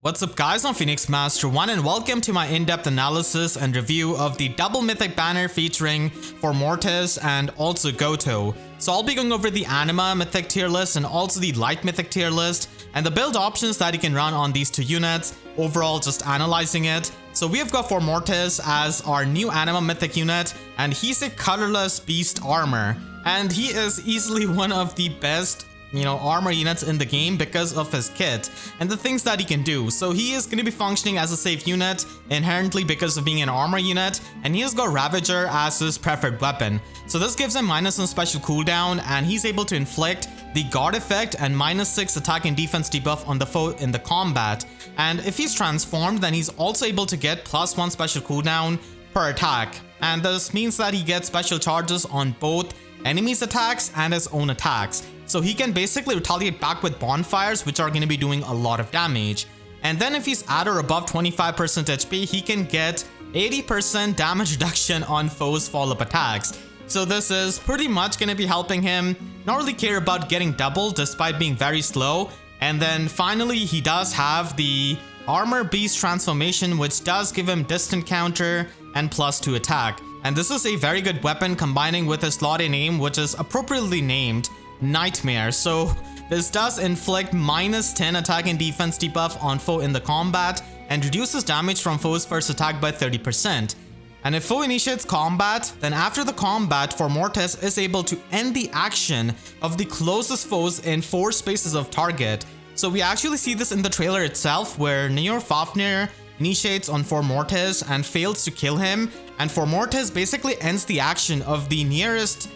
What's up guys, I'm Phoenix Master 1 and welcome to my in-depth analysis and review of the Double Mythic Banner featuring Formortiis and also Gotoh. So I'll be going over the Anima Mythic tier list and also the Light Mythic tier list and the build options that you can run on these two units, overall just analyzing it. So we have got Formortiis as our new Anima Mythic unit, and he's a colorless beast armor, and he is easily one of the best armor units in the game because of his kit and the things that he can do. So he is going to be functioning as a safe unit inherently because of being an armor unit, and he has got Ravager as his preferred weapon. So this gives him -1 special cooldown, and he's able to inflict the guard effect and -6 attack and defense debuff on the foe in the combat. And if he's transformed, then he's also able to get +1 special cooldown per attack, and this means that he gets special charges on both enemies' attacks and his own attacks. So he can basically retaliate back with bonfires, which are going to be doing a lot of damage. And then if he's at or above 25% HP, he can get 80% damage reduction on foes' follow-up attacks. So this is pretty much going to be helping him not really care about getting doubled despite being very slow. And then finally, he does have the Armor Beast transformation, which does give him distant counter and +2 attack. And this is a very good weapon combining with his slotted name, which is appropriately named Nightmare. So this does inflict -10 attack and defense debuff on foe in the combat and reduces damage from foe's first attack by 30%. And if foe initiates combat, then after the combat, Formortiis is able to end the action of the closest foes in 4 spaces of target. So we actually see this in the trailer itself, where Neor Fafnir initiates on Formortiis and fails to kill him, and Formortiis basically ends the action of the nearest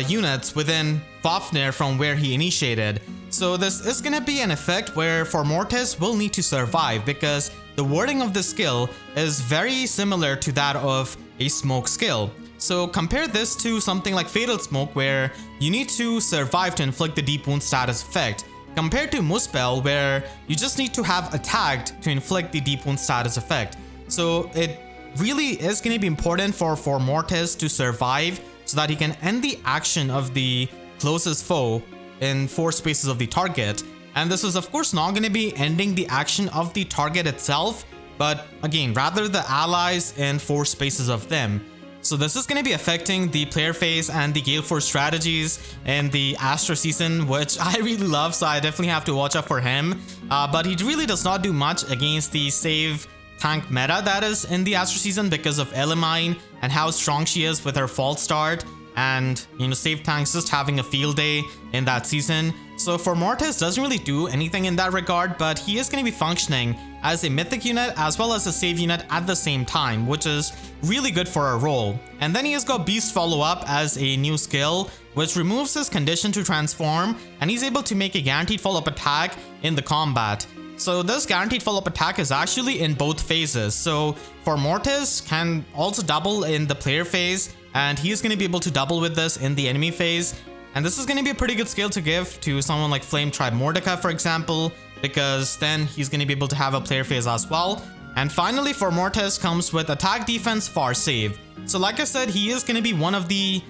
units within Fafnir from where he initiated. So this is going to be an effect where Formortiis will need to survive, because the wording of the skill is very similar to that of a smoke skill. So compare this to something like Fatal Smoke, where you need to survive to inflict the deep wound status effect, compared to Muspel, where you just need to have attacked to inflict the deep wound status effect. So it really is going to be important for Formortiis to survive so that he can end the action of the closest foe in 4 spaces of the target. And this is of course not going to be ending the action of the target itself, but again, rather the allies in 4 spaces of them. So this is going to be affecting the player phase and the Gale Force strategies in the Astra season, which I really love, so I definitely have to watch out for him. But he really does not do much against the save tank meta that is in the Astra season because of Elimine and how strong she is with her false start, and save tanks just having a field day in that season. So Formortiis doesn't really do anything in that regard, but he is going to be functioning as a mythic unit as well as a save unit at the same time, which is really good for our role. And then he has got Beast Follow-Up as a new skill, which removes his condition to transform, and he's able to make a guaranteed follow-up attack in the combat. So this guaranteed follow-up attack is actually in both phases. So Formortiis can also double in the player phase, and he's going to be able to double with this in the enemy phase. And this is going to be a pretty good skill to give to someone like Flame Tribe Mordecai, for example, because then he's going to be able to have a player phase as well. And finally, Formortiis comes with attack, defense, far save. So like I said, he is going to be one of the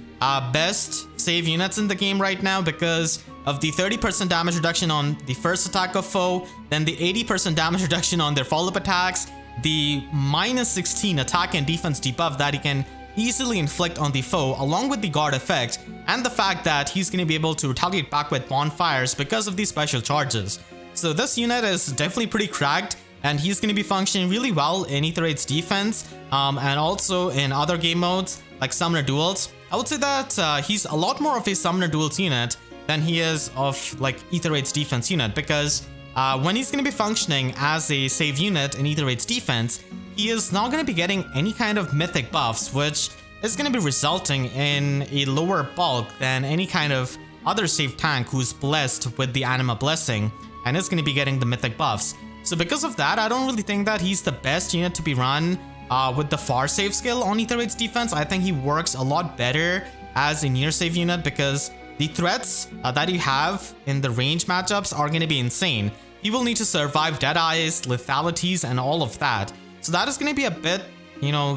best save units in the game right now because of the 30% damage reduction on the first attack of foe, then the 80% damage reduction on their follow-up attacks, the -16 attack and defense debuff that he can easily inflict on the foe, along with the guard effect, and the fact that he's going to be able to retaliate back with bonfires because of these special charges. So this unit is definitely pretty cracked, and he's going to be functioning really well in AETHER defense, and also in other game modes like Summoner Duels. I would say that he's a lot more of a Summoner Duels unit than he is of like AETHER defense unit, because when he's going to be functioning as a save unit in AETHER defense, he is not going to be getting any kind of mythic buffs, which is going to be resulting in a lower bulk than any kind of other save tank who's blessed with the Anima blessing and is going to be getting the mythic buffs. So because of that, I don't really think that he's the best unit to be run with the far save skill on AETHER defense. I think he works a lot better as a near save unit because the threats that you have in the range matchups are going to be insane. He will need to survive Deadeyes, Lethalities, and all of that. So that is going to be a bit,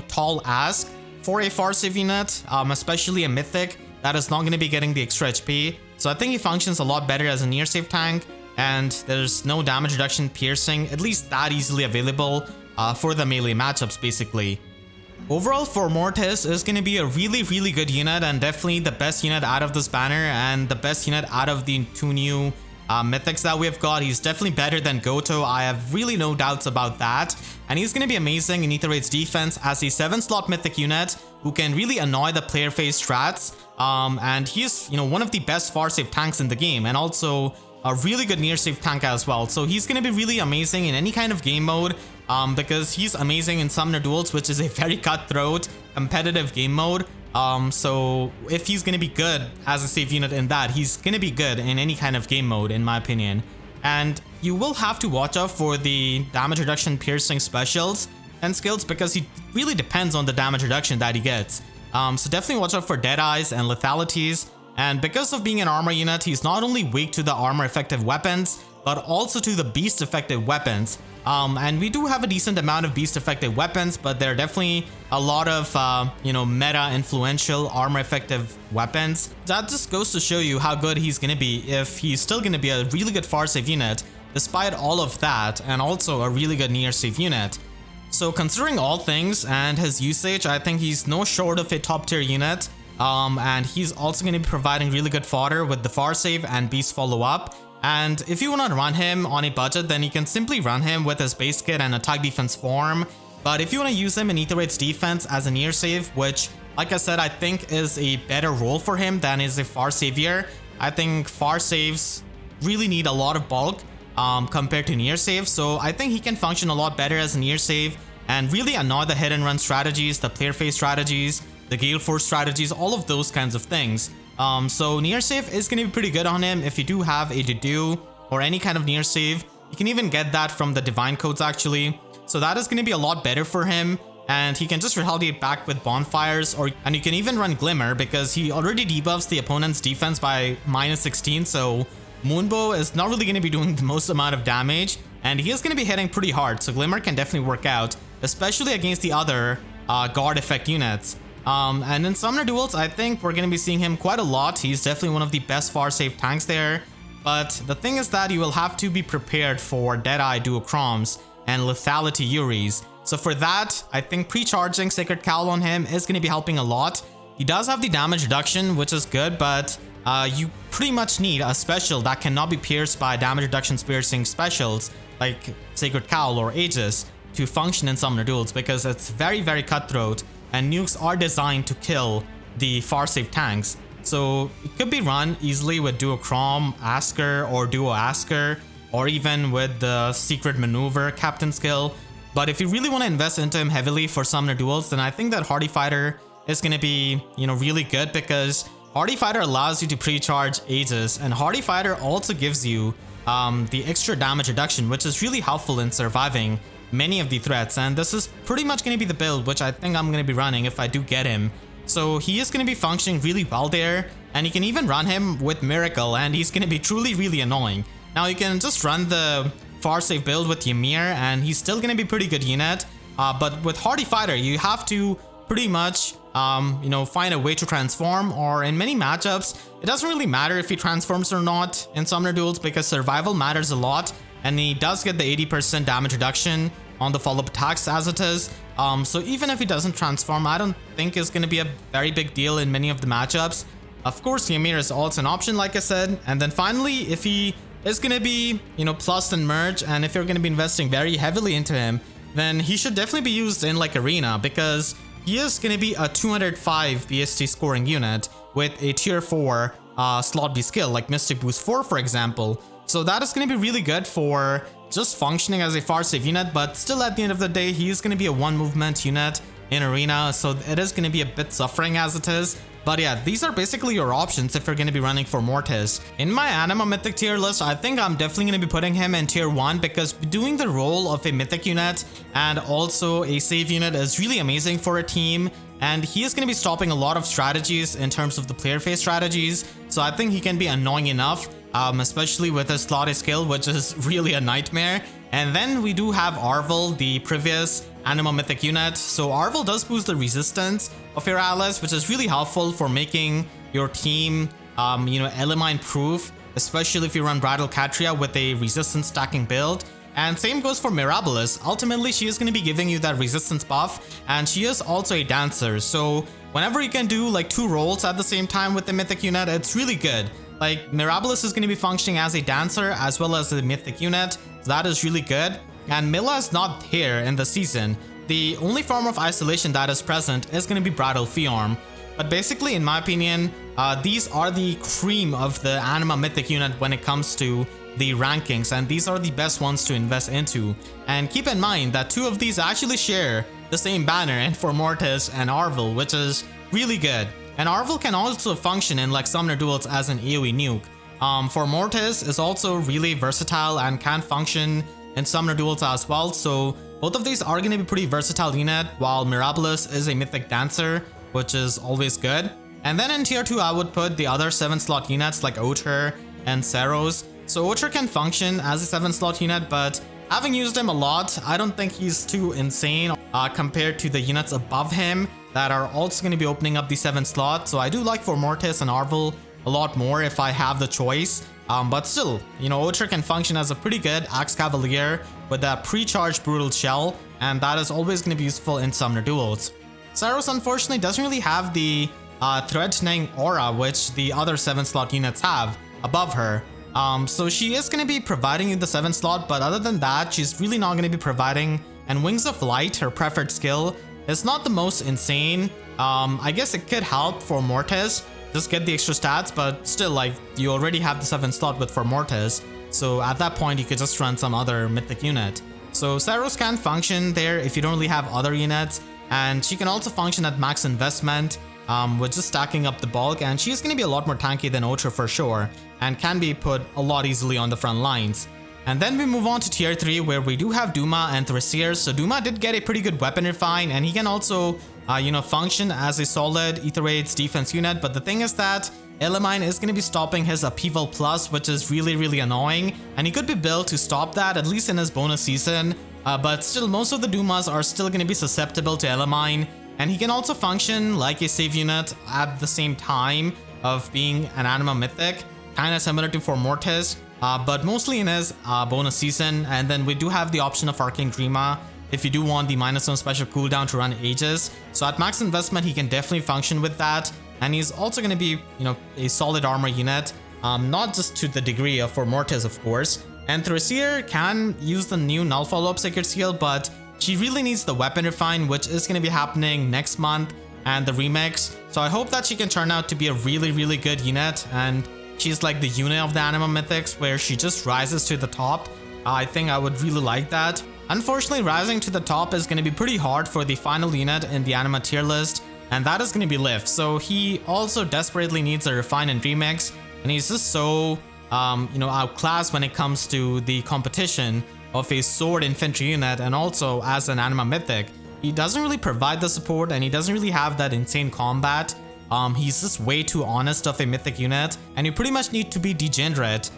tall ask for a far save unit, especially a mythic that is not going to be getting the extra HP. So I think he functions a lot better as a near save tank. and there's no damage reduction piercing, at least that easily available for the melee matchups basically. Overall, Formortiis is going to be a really good unit, and definitely the best unit out of this banner and the best unit out of the two new mythics that we've got. He's definitely better than Gotoh. I have really no doubts about that. And he's going to be amazing in AETHER defense as a 7-slot mythic unit who can really annoy the player phase strats. And he's, one of the best far save tanks in the game, and also a really good near save tank as well. So he's going to be really amazing in any kind of game mode. Because he's amazing in Summoner Duels, which is a very cutthroat, competitive game mode. So if he's going to be good as a save unit in that, he's going to be good in any kind of game mode, in my opinion. And you will have to watch out for the damage reduction piercing specials and skills, because he really depends on the damage reduction that he gets. So definitely watch out for Deadeyes and Lethalities. And because of being an armor unit, he's not only weak to the armor effective weapons, but also to the beast effective weapons. And we do have a decent amount of beast effective weapons, but there are definitely a lot of, meta influential armor effective weapons. That just goes to show you how good he's going to be if he's still going to be a really good far save unit, despite all of that, and also a really good near save unit. So considering all things and his usage, I think he's no short of a top tier unit. And he's also going to be providing really good fodder with the far save and beast follow up. And if you want to run him on a budget, then you can simply run him with his base kit and attack defense form. But if you want to use him in AETHER defense as a near save, which, like I said, I think is a better role for him than is a far savior. I think far saves really need a lot of bulk compared to near save. So I think he can function a lot better as a near save and really annoy the hit and run strategies, the player phase strategies, the Gale Force strategies, all of those kinds of things. So near save is going to be pretty good on him if you do have a Dedu or any kind of near save. You can even get that from the divine codes actually. So that is going to be a lot better for him, and he can just retaliate back with bonfires, and you can even run Glimmer because he already debuffs the opponent's defense by -16. So Moonbow is not really going to be doing the most amount of damage, and he is going to be hitting pretty hard. So Glimmer can definitely work out, especially against the other guard effect units. And in Summoner Duels, I think we're going to be seeing him quite a lot. He's definitely one of the best far save tanks there. But the thing is that you will have to be prepared for Deadeye Duochroms and Lethality Yuris. So for that, I think pre-charging Sacred Cowl on him is going to be helping a lot. He does have the damage reduction, which is good, but you pretty much need a special that cannot be pierced by damage reduction piercing specials like Sacred Cowl or Aegis to function in Summoner Duels, because it's very cutthroat. And nukes are designed to kill the far save tanks. So it could be run easily with Duochrom, Asker, or Duo Asker, or even with the Secret Maneuver Captain skill. But if you really want to invest into him heavily for Summoner Duels, then I think that Hardy Fighter is going to be, really good, because Hardy Fighter allows you to pre-charge Aegis, and Hardy Fighter also gives you the extra damage reduction, which is really helpful in surviving many of the threats. And this is pretty much going to be the build which I think I'm going to be running if I do get him. So he is going to be functioning really well there, and you can even run him with Miracle, and he's going to be truly really annoying. Now you can just run the far save build with Ymir, and he's still going to be pretty good unit. But with Hardy Fighter, you have to pretty much find a way to transform, or in many matchups it doesn't really matter if he transforms or not in Summoner Duels, because survival matters a lot, and he does get the 80% damage reduction on the follow-up attacks as it is. So even if he doesn't transform, I don't think it's going to be a very big deal in many of the matchups. Of course, Ymir is also an option, like I said. And then finally, if he is going to be, plus and merge, and if you're going to be investing very heavily into him, then he should definitely be used in like Arena, because he is going to be a 205 BST scoring unit with a tier 4 slot B skill, like Mystic Boost 4, for example. So that is going to be really good for just functioning as a far save unit, but still at the end of the day, he is going to be a one movement unit in Arena, so it is going to be a bit suffering as it is. But yeah, these are basically your options if you're going to be running Formortiis. In my Anima Mythic tier list, I think I'm definitely going to be putting him in tier 1, because doing the role of a Mythic unit and also a save unit is really amazing for a team. And he is going to be stopping a lot of strategies in terms of the player phase strategies. So I think he can be annoying enough, especially with his slotted skill, which is really a nightmare. And then we do have Arvel, the previous Anima Mythic unit. So Arvel does boost the resistance of your allies, which is really helpful for making your team, Elimine proof especially if you run Bridal Katria with a resistance stacking build. And same goes for Mirabilis. Ultimately, she is going to be giving you that resistance buff, and she is also a dancer. So whenever you can do like 2 roles at the same time with the mythic unit, it's really good. Like Mirabilis is going to be functioning as a dancer as well as a mythic unit. So that is really good. And Mila is not here in the season. The only form of isolation that is present is going to be Bridal Fiorm. But basically, in my opinion, these are the cream of the Anima Mythic unit when it comes to the rankings, and these are the best ones to invest into. And keep in mind that 2 of these actually share the same banner in Formortiis and Arvel, which is really good. And Arvel can also function in like Summoner Duels as an AoE nuke. Formortiis is also really versatile and can function in Summoner Duels as well, so both of these are going to be pretty versatile unit, while Mirabilis is a mythic dancer, which is always good. And then in tier 2, I would put the other 7-slot units like AETHER and Seros. So AETHER can function as a 7-slot unit, but having used him a lot, I don't think he's too insane compared to the units above him that are also going to be opening up the 7th slot. So I do like Formortiis and Arvel a lot more if I have the choice. But still, you know, AETHER can function as a pretty good Axe Cavalier with that pre-charged Brutal Shell, and that is always going to be useful in Summoner Duels. Seros unfortunately doesn't really have the threatening aura which the other 7-slot units have above her. So she is going to be providing you the 7th slot, but other than that, she's really not going to be providing. And Wings of Light, her preferred skill, is not the most insane. I guess it could help for Formortiis, just get the extra stats, but still, like, you already have the 7th slot with Formortiis. So at that point, you could just run some other mythic unit. So Seros can function there if you don't really have other units, and she can also function at max investment. With just stacking up the bulk, and she's going to be a lot more tanky than AETHER for sure, and can be put a lot easily on the front lines. And then we move on to tier 3, where we do have Duma and Thrasier. So Duma did get a pretty good weapon refine, and he can also function as a solid Aether defense unit. But the thing is that Elamine is going to be stopping his Upheaval Plus, which is really annoying, and he could be built to stop that, at least in his bonus season. But still, most of the Dumas are still going to be susceptible to Elamine. And he can also function like a save unit at the same time of being an Anima Mythic, kind of similar to Formortiis, but mostly in his bonus season. And then we do have the option of Arcane Grima if you do want the -1 special cooldown to run Aegis. So at max investment, he can definitely function with that. And he's also going to be, a solid armor unit, not just to the degree of Formortiis, of course. And Thrasier can use the new Null Follow-Up Sacred Seal, but she really needs the weapon refine, which is going to be happening next month, and the remix. So I hope that she can turn out to be a really good unit, and she's like the unit of the Anima Mythics where she just rises to the top. I think I would really like that. Unfortunately, rising to the top is going to be pretty hard for the final unit in the Anima tier list, and that is going to be Lift. So he also desperately needs a refine and remix, and he's just so outclassed when it comes to the competition of a sword infantry unit, and also as an Anima Mythic. He doesn't really provide the support, and he doesn't really have that insane combat. He's just way too honest of a mythic unit, and you pretty much need to be degenerate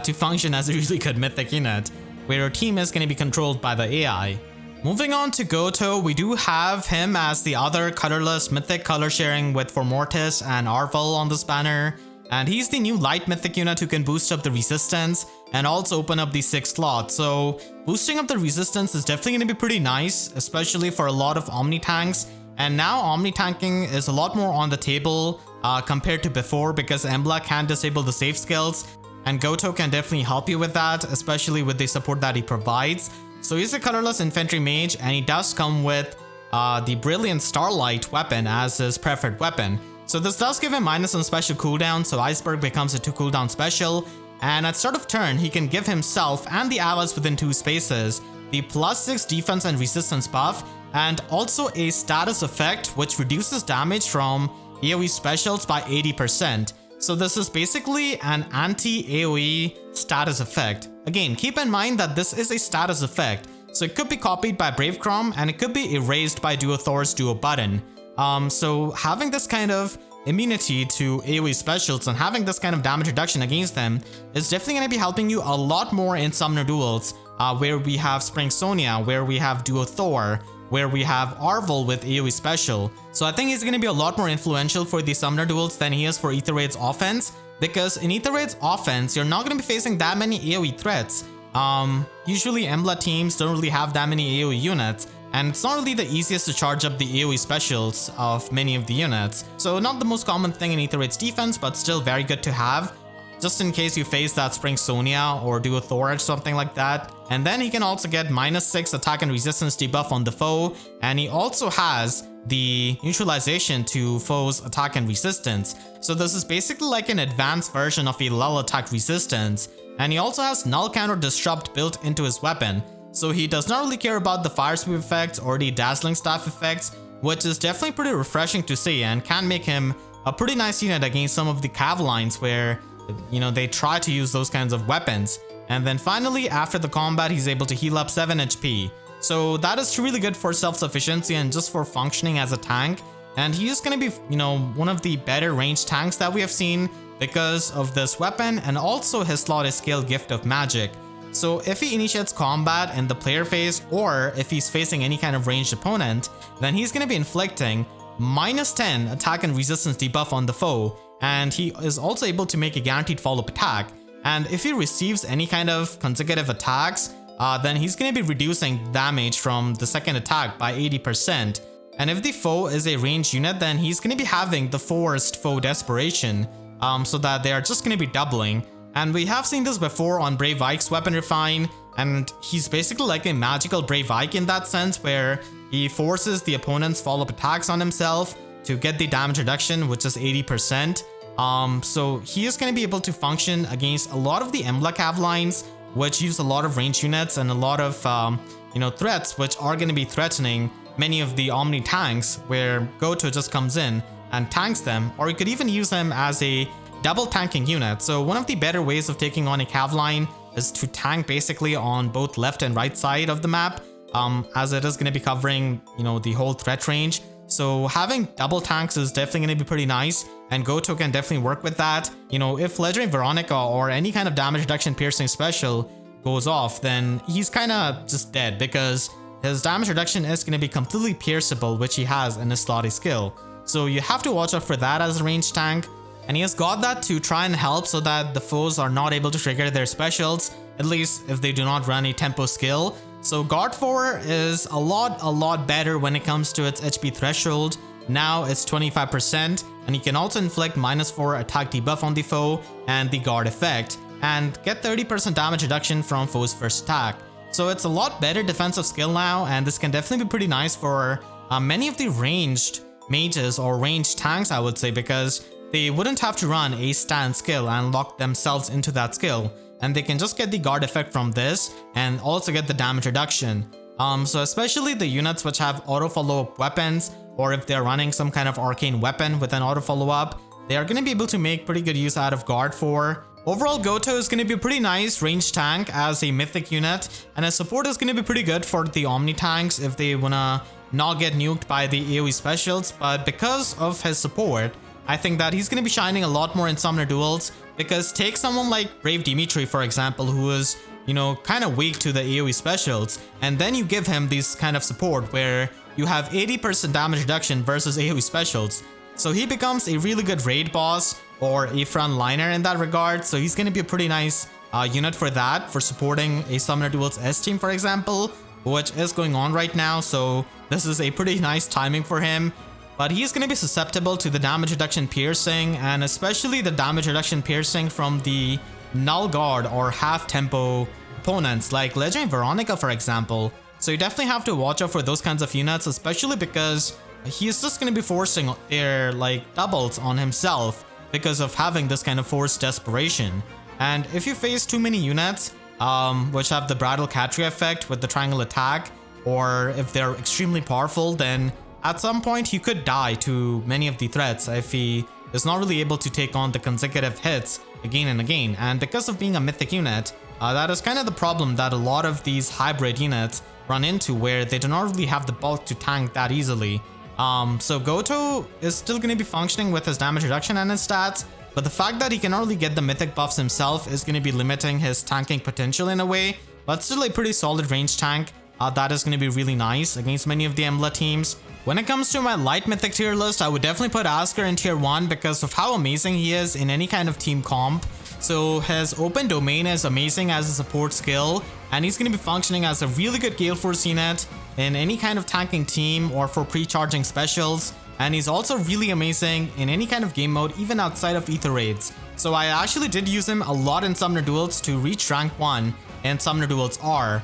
to function as a really good mythic unit, where your team is going to be controlled by the AI. Moving on to Gotoh, we do have him as the other colorless mythic color sharing with Formortiis and Arvel on this banner. And he's the new Light Mythic unit who can boost up the resistance and also open up the 6th slot. So boosting up the resistance is definitely going to be pretty nice, especially for a lot of Omni tanks. And now Omni tanking is a lot more on the table compared to before, because Embla can disable the safe skills, and Gotoh can definitely help you with that, especially with the support that he provides. So he's a colorless infantry mage, and he does come with the Brilliant Starlight weapon as his preferred weapon. So this does give him -1 special cooldown, so Iceberg becomes a 2 cooldown special, and at start of turn, he can give himself and the allies within 2 spaces the +6 defense and resistance buff, and also a status effect which reduces damage from AoE specials by 80%. So this is basically an anti-AoE status effect. Again, keep in mind that this is a status effect, so it could be copied by Bravecrom, and it could be erased by Duothor's Duo Button. So having this kind of immunity to AoE specials and having this kind of damage reduction against them is definitely going to be helping you a lot more in Summoner Duels, where we have Spring Sonia, where we have Duothor, where we have Arvel with AoE special. So I think he's going to be a lot more influential for the Summoner Duels than he is for Aether Raid's offense, because in Aether Raid's offense, you're not going to be facing that many AoE threats. Usually Embla teams don't really have that many AoE units, and it's not really the easiest to charge up the AoE specials of many of the units. So not the most common thing in Aether Raid's defense, but still very good to have, just in case you face that Spring Sonia or do a Thor Edge, something like that. And then he can also get -6 attack and resistance debuff on the foe, and he also has the neutralization to foes' attack and resistance. So this is basically like an advanced version of a lull attack resistance. And he also has null counter disrupt built into his weapon. So he does not really care about the fire sweep effects or the dazzling staff effects, which is definitely pretty refreshing to see and can make him a pretty nice unit against some of the cav lines where, you know, they try to use those kinds of weapons. And then finally, after the combat, he's able to heal up 7 HP. So that is really good for self-sufficiency and just for functioning as a tank. And he is going to be, you know, one of the better ranged tanks that we have seen because of this weapon, and also his slot is scale gift of magic. So if he initiates combat in the player phase, or if he's facing any kind of ranged opponent, then he's going to be inflicting -10 attack and resistance debuff on the foe, and he is also able to make a guaranteed follow-up attack. And if he receives any kind of consecutive attacks, then he's going to be reducing damage from the second attack by 80%. And if the foe is a ranged unit, then he's going to be having the forced foe desperation, so that they are just going to be doubling. And we have seen this before on Brave Ike's Weapon Refine, and he's basically like a magical Brave Ike in that sense, where he forces the opponent's follow-up attacks on himself to get the damage reduction, which is 80%. So he is going to be able to function against a lot of the Embla cav lines, which use a lot of range units and a lot of you know, threats, which are going to be threatening many of the Omni tanks, where Gotoh just comes in and tanks them, or you could even use him as a double tanking unit. So one of the better ways of taking on a cav line is to tank basically on both left and right side of the map, as it is going to be covering, you know, the whole threat range. So having double tanks is definitely going to be pretty nice, and Gotoh can definitely work with that. You know, if Legendary Veronica or any kind of damage reduction piercing special goes off, then he's kind of just dead, because his damage reduction is going to be completely pierceable, which he has in his slotty skill. So you have to watch out for that as a ranged tank. And he has got that to try and help so that the foes are not able to trigger their specials, at least if they do not run a tempo skill. So Guard 4 is a lot better when it comes to its HP threshold. Now it's 25%, and he can also inflict -4 attack debuff on the foe and the guard effect, and get 30% damage reduction from foe's first attack. So it's a lot better defensive skill now, and this can definitely be pretty nice for many of the ranged mages or ranged tanks, I would say, because they wouldn't have to run a stand skill and lock themselves into that skill, and they can just get the guard effect from this and also get the damage reduction. So especially the units which have auto follow-up weapons, or if they're running some kind of arcane weapon with an auto follow-up, they are going to be able to make pretty good use out of Guard 4. Overall, Gotoh is going to be a pretty nice ranged tank as a mythic unit, and his support is going to be pretty good for the Omni tanks if they wanna not get nuked by the AoE specials. But because of his support, I think that he's going to be shining a lot more in summoner duels, because take someone like Brave Dimitri, for example, who is, you know, kind of weak to the AoE specials, and then you give him this kind of support where you have 80% damage reduction versus AoE specials. So he becomes a really good raid boss or a frontliner in that regard. So he's going to be a pretty nice unit for that, for supporting a Summoner Duels S team, for example, which is going on right now. So this is a pretty nice timing for him. But he's going to be susceptible to the damage reduction piercing, and especially the damage reduction piercing from the null guard or half tempo opponents like Legendary Veronica, for example. So you definitely have to watch out for those kinds of units, especially because he's just going to be forcing their like doubles on himself because of having this kind of forced desperation. And if you face too many units which have the Bridal Catria effect with the triangle attack, or if they're extremely powerful, then at some point he could die to many of the threats if he is not really able to take on the consecutive hits again and again. And because of being a mythic unit, that is kind of the problem that a lot of these hybrid units run into, where they do not really have the bulk to tank that easily. So Gotoh is still going to be functioning with his damage reduction and his stats, but the fact that he cannot really get the mythic buffs himself is going to be limiting his tanking potential in a way, but still a pretty solid range tank. That is going to be really nice against many of the Embla teams. When it comes to my Light Mythic tier list, I would definitely put AETHER in tier 1 because of how amazing he is in any kind of team comp. So his open domain is amazing as a support skill, and he's going to be functioning as a really good Gale Force unit in any kind of tanking team or for pre-charging specials. And he's also really amazing in any kind of game mode, even outside of Aether raids. So I actually did use him a lot in Summoner Duels to reach rank 1 in Summoner Duels R.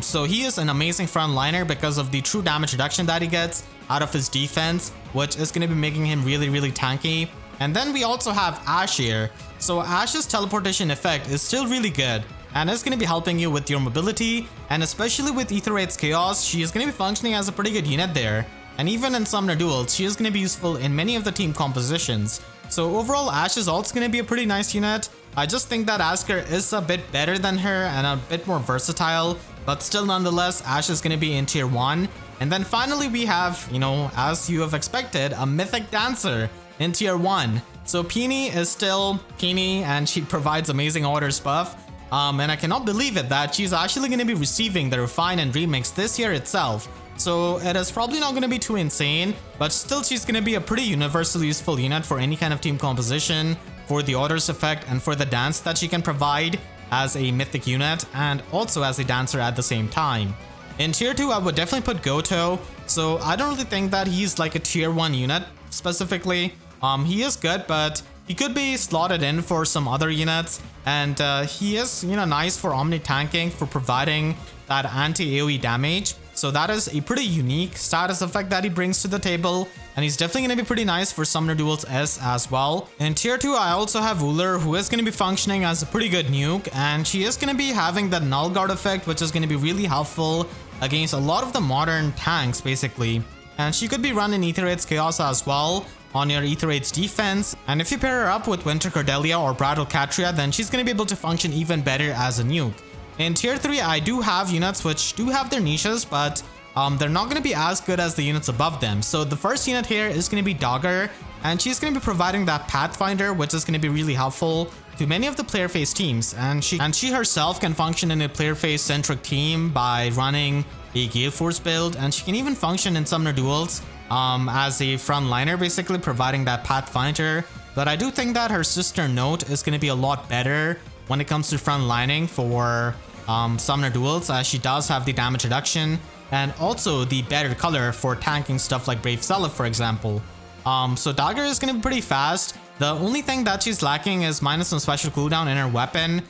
So he is an amazing frontliner because of the true damage reduction that he gets out of his defense, which is going to be making him really tanky. And then we also have Ashe here. So Ashe's teleportation effect is still really good and is going to be helping you with your mobility, and especially with Aether Raid's Chaos, she is going to be functioning as a pretty good unit there. And even in Summoner Duels, she is going to be useful in many of the team compositions. So overall, Ashe is also going to be a pretty nice unit. I just think that AETHER is a bit better than her and a bit more versatile, but still nonetheless, Ashe is going to be in tier 1. And then finally we have, as you have expected, a Mythic Dancer in tier 1. So Peony is still Peony and she provides amazing orders buff. And I cannot believe it that she's actually going to be receiving the Refine and Remix this year itself. So it is probably not going to be too insane, but still she's going to be a pretty universally useful unit for any kind of team composition, for the orders effect, and for the dance that she can provide as a mythic unit and also as a dancer at the same time. In tier 2, I would definitely put Gotoh. So I don't really think that he's like a tier 1 unit specifically. He is good, but he could be slotted in for some other units, and he is, nice for omni tanking, for providing that anti-AoE damage. So that is a pretty unique status effect that he brings to the table, and he's definitely going to be pretty nice for Summoner Duels S as well. In tier 2, I also have Uller, who is going to be functioning as a pretty good nuke, and she is going to be having the Null Guard effect, which is going to be really helpful against a lot of the modern tanks basically. And she could be running Aether Raid's Chaos as well on your Aether Raid's defense, and if you pair her up with Winter Cordelia or Brattle Catria, then she's going to be able to function even better as a nuke. In tier 3, I do have units which do have their niches, but they're not going to be as good as the units above them. So the first unit here is going to be Dogger, and she's going to be providing that Pathfinder, which is going to be really helpful to many of the player phase teams. And she herself can function in a player phase centric team by running a Gale Force build, and she can even function in Summoner Duels as a frontliner, basically providing that Pathfinder. But I do think that her sister Note is going to be a lot better when it comes to frontlining for Summoner Duels, as she does have the damage reduction and also the better color for tanking stuff like Brave Celeb, for example. So Dagger is going to be pretty fast. The only thing that she's lacking is minus some special cooldown in her weapon.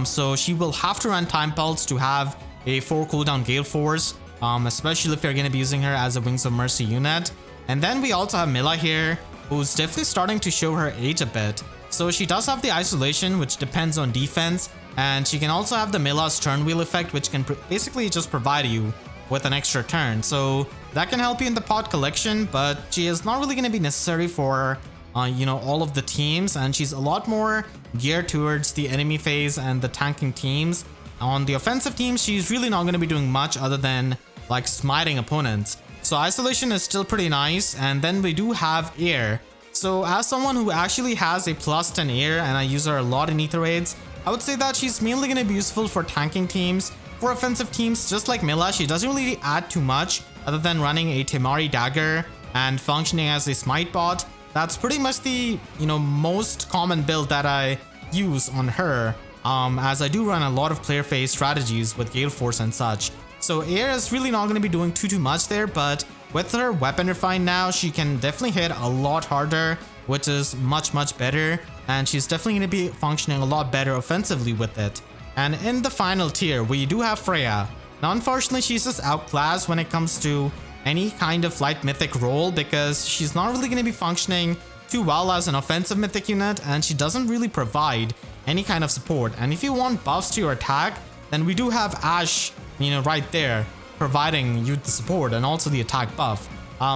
So she will have to run Time Pulse to have a 4 cooldown Gale Force, especially if you're going to be using her as a Wings of Mercy unit. And then we also have Mila here, who's definitely starting to show her age a bit. So she does have the isolation, which depends on defense, and she can also have the Mila's turn wheel effect, which can basically just provide you with an extra turn. So that can help you in the pot collection, but she is not really going to be necessary for all of the teams, and she's a lot more geared towards the enemy phase and the tanking teams. On the offensive teams, she's really not going to be doing much other than like smiting opponents. So isolation is still pretty nice. And then we do have Air. So as someone who actually has a plus 10 Air, and I use her a lot in Aether Raids, I would say that she's mainly going to be useful for tanking teams. For offensive teams, just like Mila, she doesn't really add too much other than running a Temari Dagger and functioning as a smite bot. That's pretty much the most common build that I use on her, as I do run a lot of player phase strategies with Gale Force and such. So Air is really not going to be doing too much there, but with her weapon refined now, she can definitely hit a lot harder, which is much better, and she's definitely going to be functioning a lot better offensively with it. And in the final tier, we do have Freya. Now unfortunately, she's just outclassed when it comes to any kind of Light Mythic role, because she's not really going to be functioning too well as an offensive Mythic unit, and she doesn't really provide any kind of support. And if you want buffs to your attack, then we do have Ashe, right there, providing you the support and also the attack buff.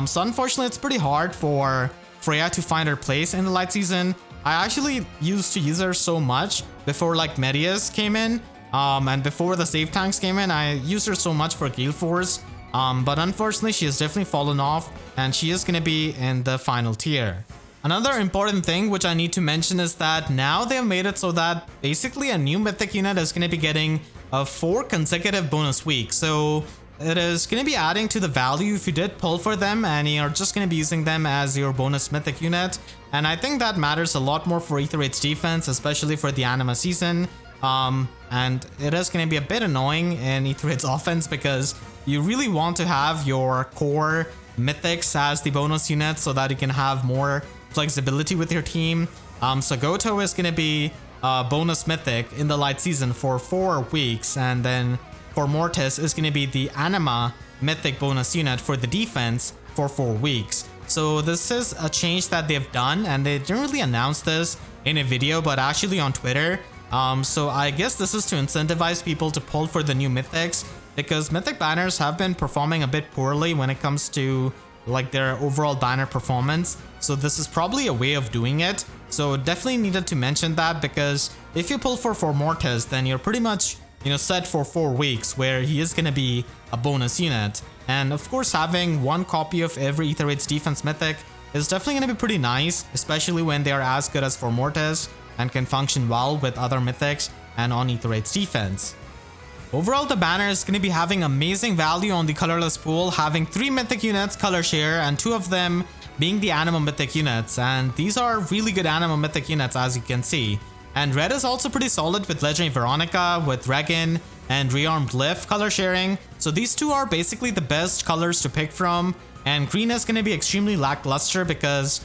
So unfortunately, it's pretty hard for Freya to find her place in the light season. I actually used to use her so much before like Medius came in, and before the save tanks came in. I used her so much for Gale Force, but unfortunately she has definitely fallen off, and she is going to be in the final tier. Another important thing which I need to mention is that now they've made it so that basically a new mythic unit is going to be getting a 4 consecutive bonus weeks. So it is going to be adding to the value if you did pull for them and you're just going to be using them as your bonus mythic unit. And I think that matters a lot more for AETHER defense, especially for the Anima season. And it is going to be a bit annoying in AETHER offense because you really want to have your core mythics as the bonus unit so that you can have more flexibility with your team. So Gotoh is going to be bonus mythic in the light season for 4 weeks, and then Formortiis is going to be the Anima mythic bonus unit for the defense for 4 weeks. So this is a change that they've done, and they didn't really announce this in a video, but actually on Twitter. So I guess this is to incentivize people to pull for the new mythics, because mythic banners have been performing a bit poorly when it comes to like their overall banner performance. So this is probably a way of doing it. So definitely needed to mention that, because if you pull for Formortiis, then you're pretty much, you know, set for 4 weeks where he is going to be a bonus unit. And of course, having 1 copy of every AETHER defense mythic is definitely going to be pretty nice, especially when they are as good as Formortiis and can function well with other mythics and on AETHER defense. Overall, the banner is going to be having amazing value on the colorless pool, having 3 mythic units color share and 2 of them being the Anima Mythic units, and these are really good Anima Mythic units as you can see. And red is also pretty solid with Legendary Veronica, with Regan and Rearmed Lift color sharing. So these 2 are basically the best colors to pick from. And green is going to be extremely lackluster because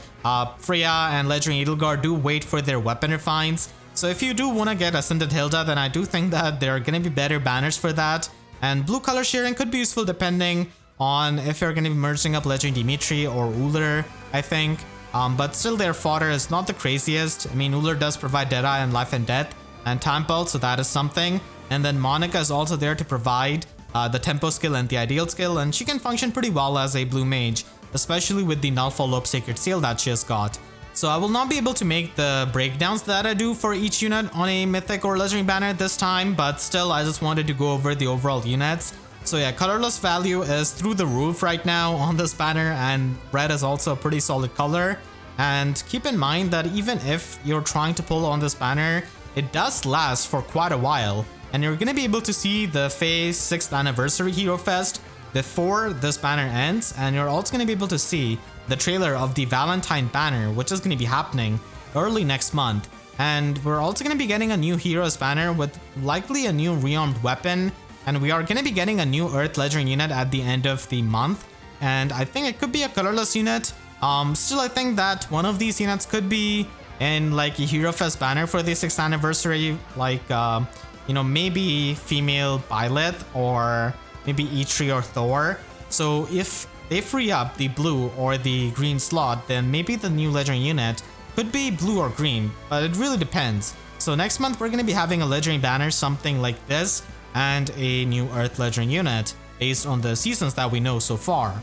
Freya and Legendary Edelgard do wait for their weapon refines. So if you do want to get Ascended Hilda, then I do think that there are going to be better banners for that. And blue color sharing could be useful depending on if you're going to be merging up Legendary Dimitri or Uller, I think. But still, their fodder is not the craziest. I mean, Uller does provide Deadeye and Life and Death and Time Pulse, so that is something. And then Monica is also there to provide the Tempo skill and the Ideal skill, and she can function pretty well as a blue mage, especially with the Null Follow-Up Sacred Seal that she has got. So I will not be able to make the breakdowns that I do for each unit on a mythic or legendary banner this time, but still I just wanted to go over the overall units. So yeah, colorless value is through the roof right now on this banner, and red is also a pretty solid color. And keep in mind that even if you're trying to pull on this banner, it does last for quite a while, and you're going to be able to see the FEH 6th Anniversary Hero Fest before this banner ends, and you're also going to be able to see the trailer of the Valentine banner, which is going to be happening early next month. And we're also going to be getting a new Heroes banner with likely a new rearmed weapon, and we are going to be getting a new Earth Legendary unit at the end of the month, and I think it could be a colorless unit. Still, I think that one of these units could be in like a Hero Fest banner for the 6th anniversary, like you know, maybe female Byleth or maybe Eitri or Thor. So if they free up the blue or the green slot, then maybe the new legendary unit could be blue or green, but it really depends. So next month we're going to be having a legendary banner, something like this, and a new Earth legendary unit based on the seasons that we know so far.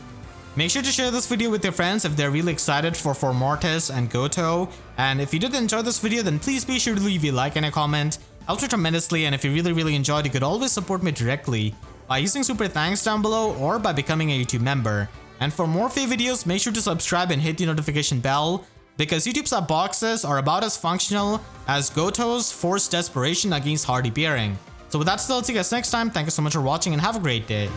Make sure to share this video with your friends if they're really excited for Formortiis and Gotoh. And if you did enjoy this video, then please be sure to leave a like and a comment. Helps me tremendously, and if you really enjoyed, you could always support me directly by using super thanks down below or by becoming a YouTube member. And for more FEH videos, make sure to subscribe and hit the notification bell, because YouTube sub boxes are about as functional as Gotoh's forced desperation against hardy bearing. So with that said, I'll see you guys next time. Thank you so much for watching and have a great day.